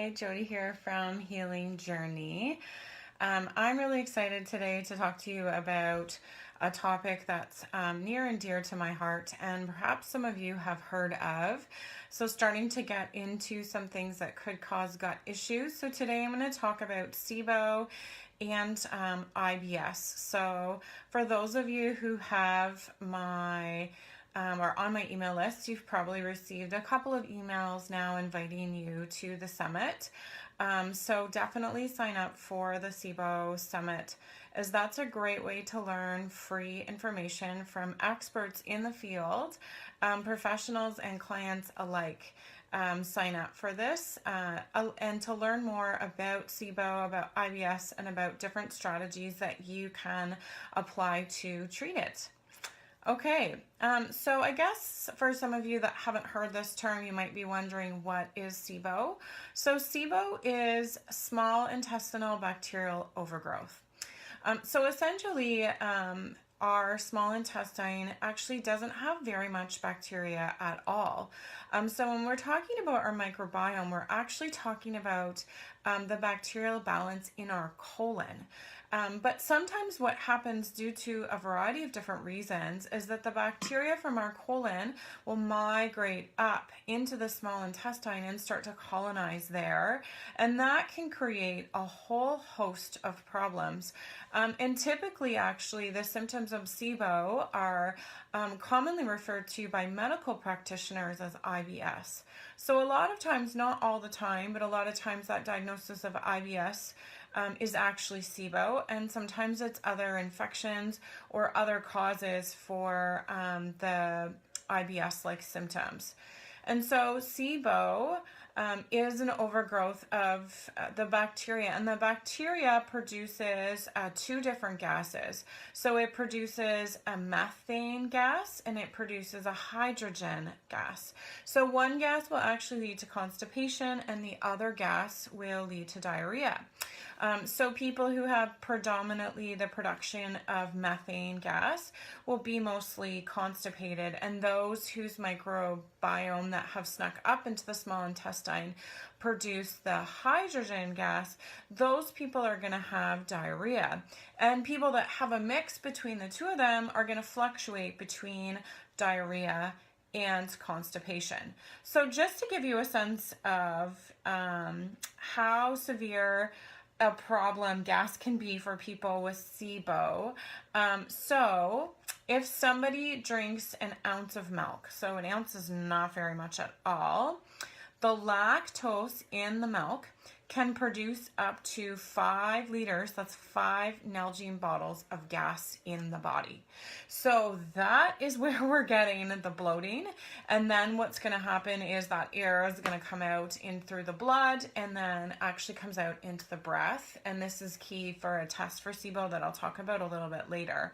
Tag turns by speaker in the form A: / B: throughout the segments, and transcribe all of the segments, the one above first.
A: Hi, Jody here from Healing Journey. I'm really excited today to talk to you about a topic that's near and dear to my heart, and perhaps some of you have heard of. So starting to get into some things that could cause gut issues. So today I'm going to talk about SIBO and IBS. So for those of you who have are on my email list, you've probably received a couple of emails now inviting you to the summit. So definitely sign up for the SIBO Summit, as that's a great way to learn free information from experts in the field, professionals and clients alike. Sign up for this and to learn more about SIBO, about IBS, and about different strategies that you can apply to treat it. Okay, so I guess for some of you that haven't heard this term, you might be wondering, what is SIBO? So SIBO is small intestinal bacterial overgrowth. So essentially, our small intestine actually doesn't have very much bacteria at all. So when we're talking about our microbiome, we're actually talking about the bacterial balance in our colon. But sometimes what happens due to a variety of different reasons is that the bacteria from our colon will migrate up into the small intestine and start to colonize there. And that can create a whole host of problems. And typically, actually, the symptoms of SIBO are commonly referred to by medical practitioners as IBS. So a lot of times, not all the time, but a lot of times that diagnosis of IBS is actually SIBO, and sometimes it's other infections or other causes for the IBS-like symptoms. And so SIBO is an overgrowth of the bacteria, and the bacteria produces two different gases. So it produces a methane gas and it produces a hydrogen gas. So one gas will actually lead to constipation and the other gas will lead to diarrhea. So people who have predominantly the production of methane gas will be mostly constipated, and those whose microbiome that have snuck up into the small intestine produce the hydrogen gas, those people are going to have diarrhea. And people that have a mix between the two of them are going to fluctuate between diarrhea and constipation. So just to give you a sense of how severe a problem gas can be for people with SIBO. So if somebody drinks an ounce of milk, so an ounce is not very much at all, the lactose in the milk can produce up to 5 liters, that's 5 Nalgene bottles of gas in the body. So that is where we're getting the bloating. And then what's going to happen is that air is going to come out in through the blood and then actually comes out into the breath. And this is key for a test for SIBO that I'll talk about a little bit later.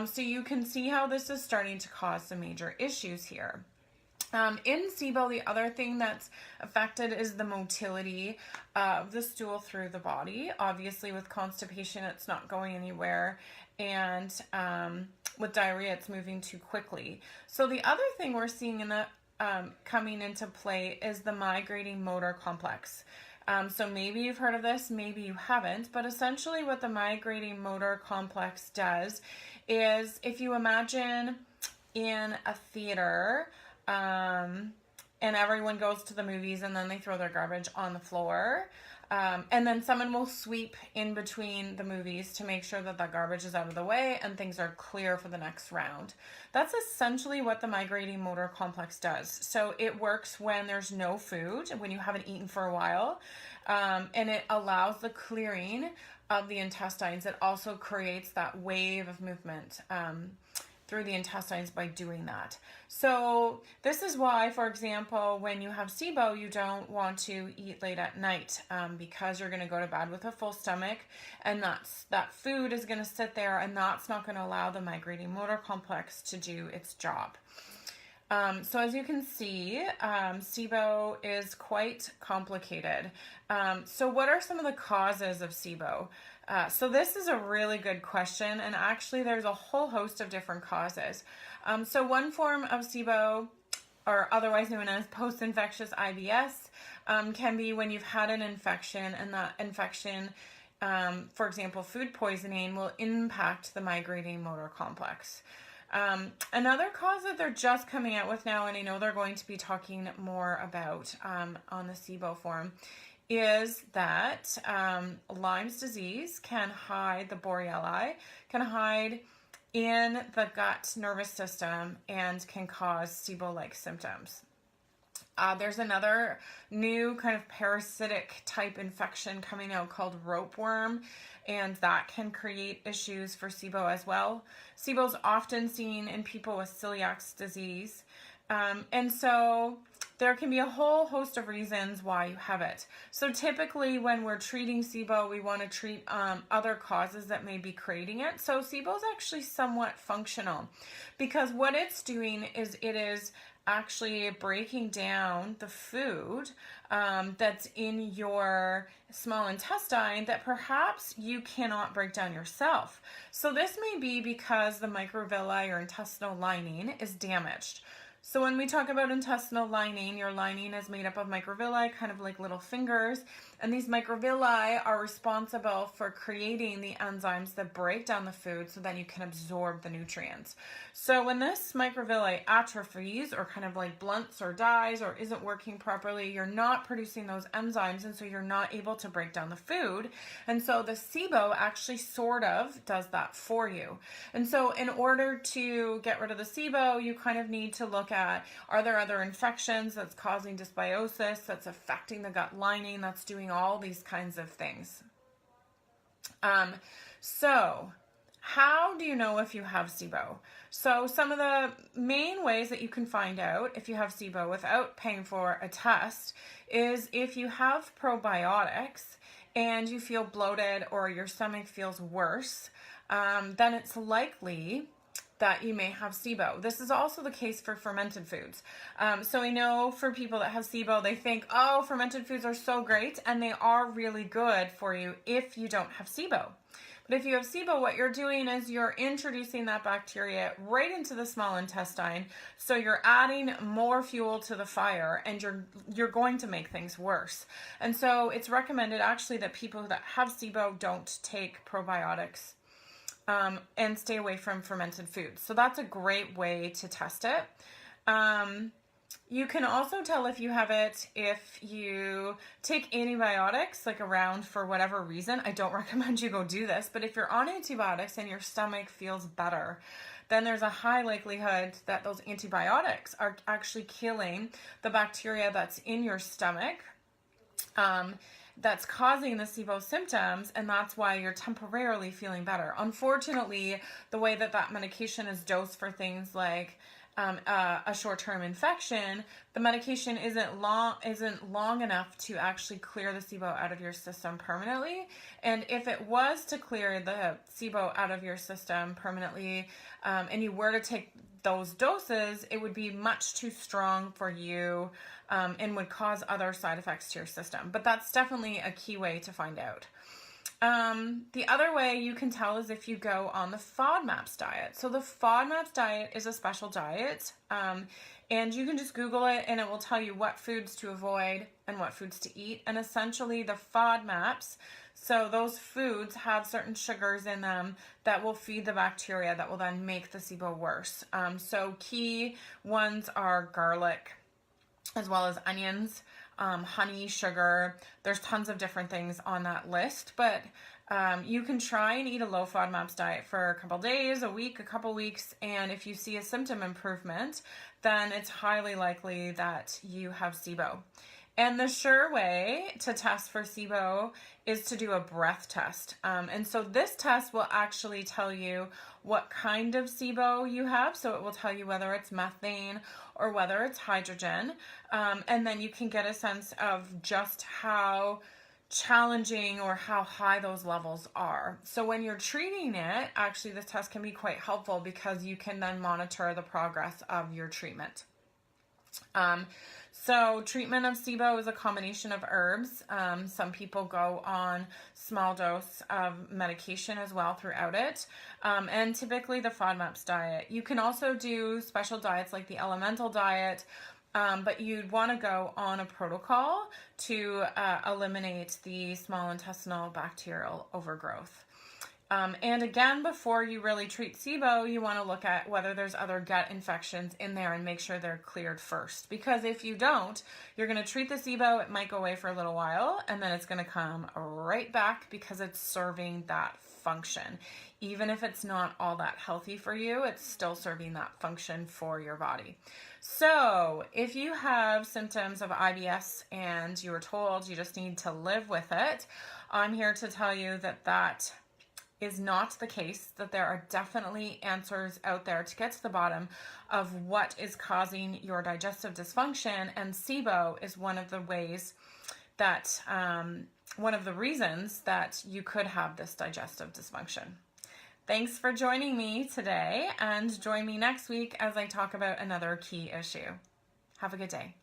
A: So you can see how this is starting to cause some major issues here. In SIBO, the other thing that's affected is the motility of the stool through the body. Obviously, with constipation, it's not going anywhere, and with diarrhea, it's moving too quickly. So the other thing we're seeing in the coming into play is the migrating motor complex. So maybe you've heard of this, maybe you haven't, but essentially what the migrating motor complex does is, if you imagine in a theater, and everyone goes to the movies and then they throw their garbage on the floor. And then someone will sweep in between the movies to make sure that the garbage is out of the way and things are clear for the next round. That's essentially what the migrating motor complex does. So it works when there's no food, when you haven't eaten for a while, and it allows the clearing of the intestines. It also creates that wave of movement through the intestines by doing that. So this is why, for example, when you have SIBO, you don't want to eat late at night because you're going to go to bed with a full stomach, and that food is going to sit there, and that's not going to allow the migrating motor complex to do its job. So as you can see, SIBO is quite complicated. So what are some of the causes of SIBO? So this is a really good question, and actually there's a whole host of different causes. So one form of SIBO or otherwise known as post-infectious IBS, can be when you've had an infection, and that infection, for example, food poisoning, will impact the migrating motor complex. Another cause that they're just coming out with now, and I know they're going to be talking more about on the SIBO forum, is that Lyme's disease can hide, the Borrelia, can hide in the gut nervous system and can cause SIBO-like symptoms. There's another new kind of parasitic type infection coming out called ropeworm, and that can create issues for SIBO as well. SIBO is often seen in people with celiac disease, and so there can be a whole host of reasons why you have it. So typically when we're treating SIBO, we want to treat other causes that may be creating it. So SIBO is actually somewhat functional, because what it's doing is it is actually breaking down the food that's in your small intestine that perhaps you cannot break down yourself. So this may be because the microvilli or intestinal lining is damaged. So when we talk about intestinal lining, your lining is made up of microvilli, kind of like little fingers, and these microvilli are responsible for creating the enzymes that break down the food so that you can absorb the nutrients. So when this microvilli atrophies, or kind of like blunts or dies or isn't working properly, you're not producing those enzymes, and so you're not able to break down the food. And so the SIBO actually sort of does that for you. And so in order to get rid of the SIBO, you kind of need to look at, are there other infections that's causing dysbiosis, that's affecting the gut lining, that's doing all these kinds of things. So how do you know if you have SIBO? So some of the main ways that you can find out if you have SIBO without paying for a test is if you have probiotics and you feel bloated or your stomach feels worse, then it's likely that you may have SIBO. This is also the case for fermented foods. So I know for people that have SIBO, they think, oh, fermented foods are so great, and they are really good for you if you don't have SIBO. But if you have SIBO, what you're doing is you're introducing that bacteria right into the small intestine. So you're adding more fuel to the fire, and you're going to make things worse. And so it's recommended actually that people that have SIBO don't take probiotics and stay away from fermented foods. So that's a great way to test it. You can also tell if you have it if you take antibiotics, like around for whatever reason. I don't recommend you go do this, but if you're on antibiotics and your stomach feels better, then there's a high likelihood that those antibiotics are actually killing the bacteria that's in your stomach, that's causing the SIBO symptoms, and that's why you're temporarily feeling better. Unfortunately, the way that that medication is dosed for things like a short-term infection, the medication isn't long enough to actually clear the SIBO out of your system permanently. And if it was to clear the SIBO out of your system permanently, and you were to take those doses, it would be much too strong for you, and would cause other side effects to your system. But that's definitely a key way to find out. The other way you can tell is if you go on the FODMAPs diet. So the FODMAPs diet is a special diet, and you can just Google it and it will tell you what foods to avoid and what foods to eat. And essentially the FODMAPs, so those foods have certain sugars in them that will feed the bacteria that will then make the SIBO worse. So key ones are garlic, as well as onions, honey, sugar. There's tons of different things on that list, but you can try and eat a low FODMAPs diet for a couple days, a week, a couple weeks, and if you see a symptom improvement, then it's highly likely that you have SIBO. And the sure way to test for SIBO is to do a breath test. And so this test will actually tell you what kind of SIBO you have. So it will tell you whether it's methane or whether it's hydrogen. And then you can get a sense of just how challenging or how high those levels are. So when you're treating it, actually this test can be quite helpful because you can then monitor the progress of your treatment. So treatment of SIBO is a combination of herbs. Some people go on small dose of medication as well throughout it. And typically the FODMAPs diet. You can also do special diets like the elemental diet, but you'd want to go on a protocol to eliminate the small intestinal bacterial overgrowth. And again, before you really treat SIBO, you want to look at whether there's other gut infections in there and make sure they're cleared first. Because if you don't, you're going to treat the SIBO, it might go away for a little while, and then it's going to come right back because it's serving that function. Even if it's not all that healthy for you, it's still serving that function for your body. So if you have symptoms of IBS and you were told you just need to live with it, I'm here to tell you that that is not the case, that there are definitely answers out there to get to the bottom of what is causing your digestive dysfunction, and SIBO is one of the ways that, one of the reasons that you could have this digestive dysfunction. Thanks for joining me today, and join me next week as I talk about another key issue. Have a good day.